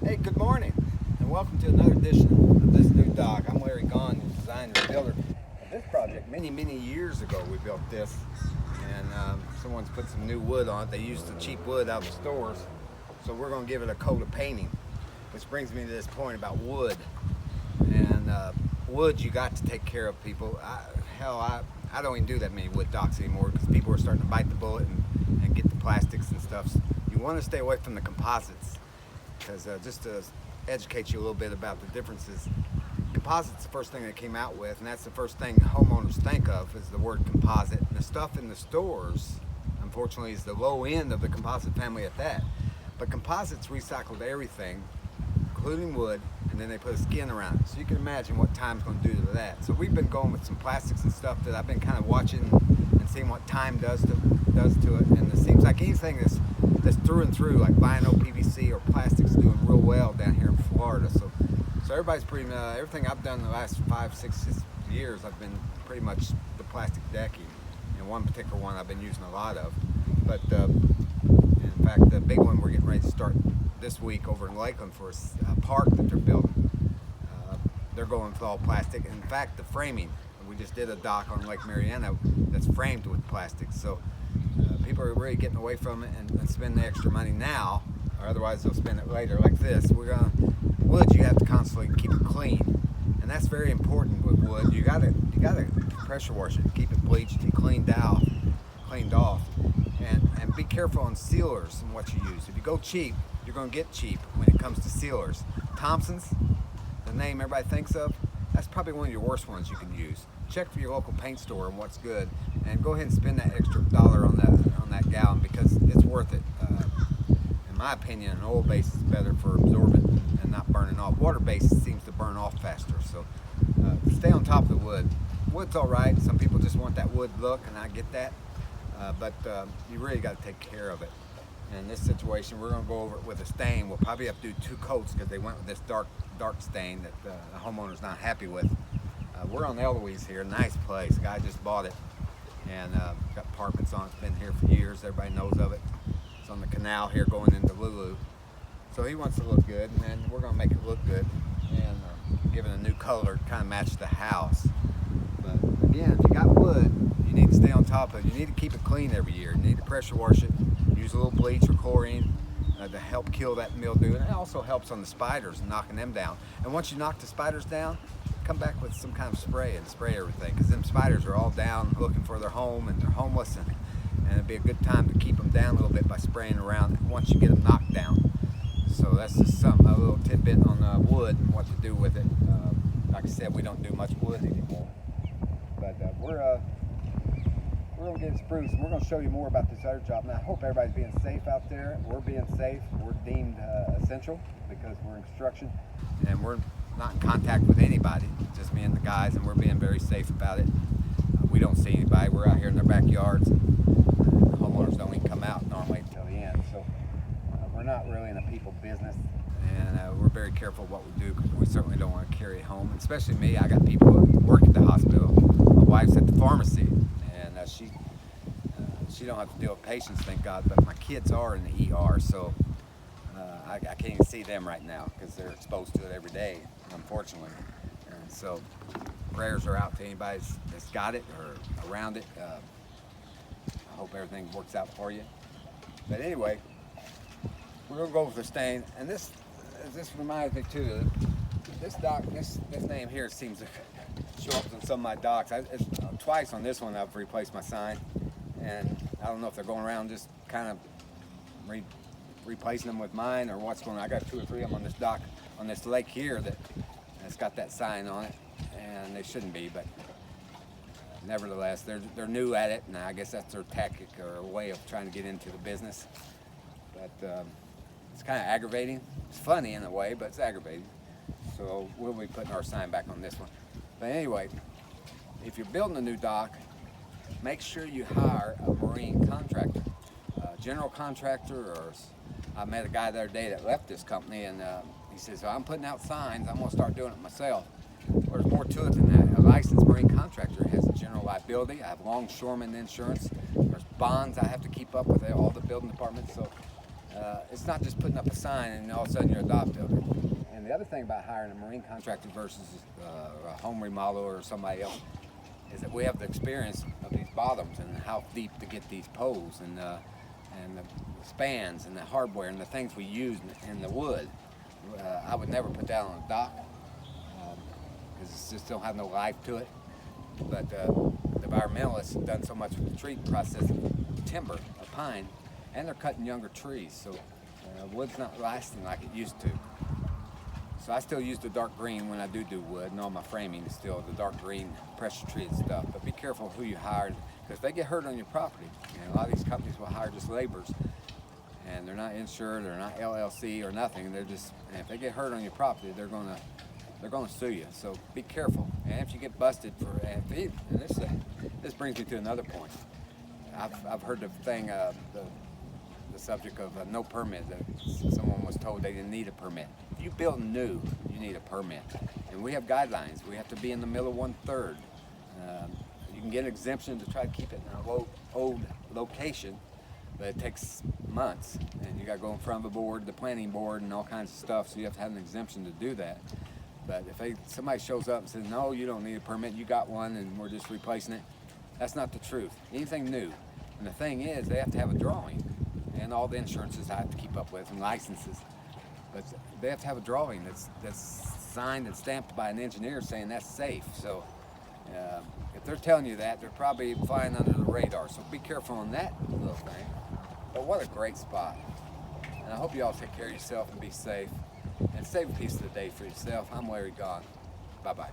Hey, good morning, and welcome to another edition of this new dock. I'm Gohn, the designer and builder of this project. Many years ago we built this, and someone's put some new wood on it. They used the cheap wood out of the stores, so we're going to give it a coat of painting, which brings me to this point about wood. And wood, you got to take care of, people. I don't even do that many wood docks anymore because people are starting to bite the bullet and get the plastics and stuff. So you want to stay away from the composites. Because just to educate you a little bit about the differences, composite's the first thing they came out with, and that's the first thing homeowners think of is the word composite. And the stuff in the stores, unfortunately, is the low end of the composite family at that. But composites recycled everything, including wood, and then they put a skin around it. So you can imagine what time's going to do to that. So we've been going with some plastics and stuff that I've been kind of watching and seeing what time does to it. And it seems like anything that's through and through, like vinyl, PVC, or plastics, doing real well down here in Florida. So everybody's pretty everything I've done in the last 5, 6 years, I've been pretty much the plastic decking. And one particular one I've been using a lot of. But in fact, the big one we're getting ready to start this week over in Lakeland for a park that they're building. They're going with all plastic. In fact, the framing, we just did a dock on Lake Mariana that's framed with plastic. So people are really getting away from it and spend the extra money now, or otherwise they'll spend it later. Like this, wood, you have to constantly keep it clean, and that's very important with wood. You gotta pressure wash it, keep it bleached and cleaned off, and be careful on sealers and what you use. If you go cheap, you're gonna get cheap when it comes to sealers. Thompson's, the name everybody thinks of, that's probably one of your worst ones you can use. Check for your local paint store and what's good, and go ahead and spend that extra $1 on that gallon because it's worth it. In my opinion, an oil base is better for absorbent and not burning off. Water base seems to burn off faster, so stay on top of the wood. Wood's all right. Some people just want that wood look, and I get that, but you really got to take care of it. In this situation, we're going to go over it with a stain. We'll probably have to do 2 coats because they went with this dark stain that the homeowner's not happy with. We're on Eloise here, nice place. The guy just bought it and got apartments on it. It's been here for years. Everybody knows of it. It's on the canal here going into Lulu. So he wants to look good, and then we're going to make it look good and give it a new color to kind of match the house. But again, if you got wood, you need to stay on top of it. You need to keep it clean every year. You need to pressure wash it. Use a little bleach or chlorine to help kill that mildew, and it also helps on the spiders and knocking them down. And once you knock the spiders down, come back with some kind of spray and spray everything, because them spiders are all down looking for their home and they're homeless, and it'd be a good time to keep them down a little bit by spraying around once you get them knocked down. So that's just a little tidbit on wood and what to do with it. Like I said, we don't do much wood anymore, but we're going to get spruce, and we're going to show you more about this other job. Now, I hope everybody's being safe out there. We're being safe. We're deemed essential because we're in construction, and we're not in contact with anybody, just me and the guys, and we're being very safe about it. We don't see anybody. We're out here in their backyards. The homeowners don't even come out normally until the end, so we're not really in a people business, and we're very careful what we do because we certainly don't want to carry it home, especially me. I got people who work at the hospital. My wife's at the pharmacy, and she don't have to deal with patients, thank God, but my kids are in the ER, so I can't even see them right now because they're exposed to it every day, unfortunately. And so prayers are out to anybody that's got it or around it. I hope everything works out for you. But anyway, we're going to go with the stain, and this reminds me too, this name here seems to show up on some of my docks. Twice on this one I've replaced my sign, and I don't know if they're going around just kind of replacing them with mine or what's going on. I got 2 or 3 of them on this dock on this lake here that's got that sign on it, and they shouldn't be, but nevertheless they're new at it, and I guess that's their tactic or a way of trying to get into the business. But it's kind of aggravating. It's funny in a way, but it's aggravating. So we'll be putting our sign back on this one. But anyway, if you're building a new dock, make sure you hire a marine contractor, general contractor. Or I met a guy the other day that left this company, and he says, "I'm putting out signs. I'm going to start doing it myself." Well, there's more to it than that. A licensed marine contractor has a general liability. I have longshoreman insurance. There's bonds I have to keep up with all the building departments. So It's not just putting up a sign and all of a sudden you're a dock builder. And the other thing about hiring a marine contractor versus a home remodeler or somebody else is that we have the experience of these bottoms and how deep to get these poles and the spans and the hardware and the things we use in the wood. I would never put that on a dock because it just don't have no life to it. But the environmentalists have done so much with the treating process of timber, of pine, and they're cutting younger trees, so wood's not lasting like it used to. So I still use the dark green when I do wood, and all my framing is still the dark green pressure treated stuff. But be careful who you hire, because they get hurt on your property. And a lot of these companies will hire just laborers, and they're not insured, they're not LLC or nothing. They're just, and if they get hurt on your property, they're gonna sue you. So be careful. And if you get busted for, and this brings me to another point. I've heard the thing, the subject of no permit, that someone was told they didn't need a permit. If you build new, you need a permit. And we have guidelines. We have to be in the middle of 1/3. You can get an exemption to try to keep it in a old location, but it takes months. And you got to go in front of the board, the planning board, and all kinds of stuff, so you have to have an exemption to do that. But if somebody shows up and says, no, you don't need a permit, you got one, and we're just replacing it, that's not the truth. Anything new. And the thing is, they have to have a drawing. And all the insurances I have to keep up with and licenses. But they have to have a drawing that's signed and stamped by an engineer saying that's safe. So if they're telling you that, they're probably flying under the radar. So be careful on that little thing. But what a great spot. And I hope you all take care of yourself and be safe. And save a piece of the day for yourself. I'm Larry Gohn. Bye-bye.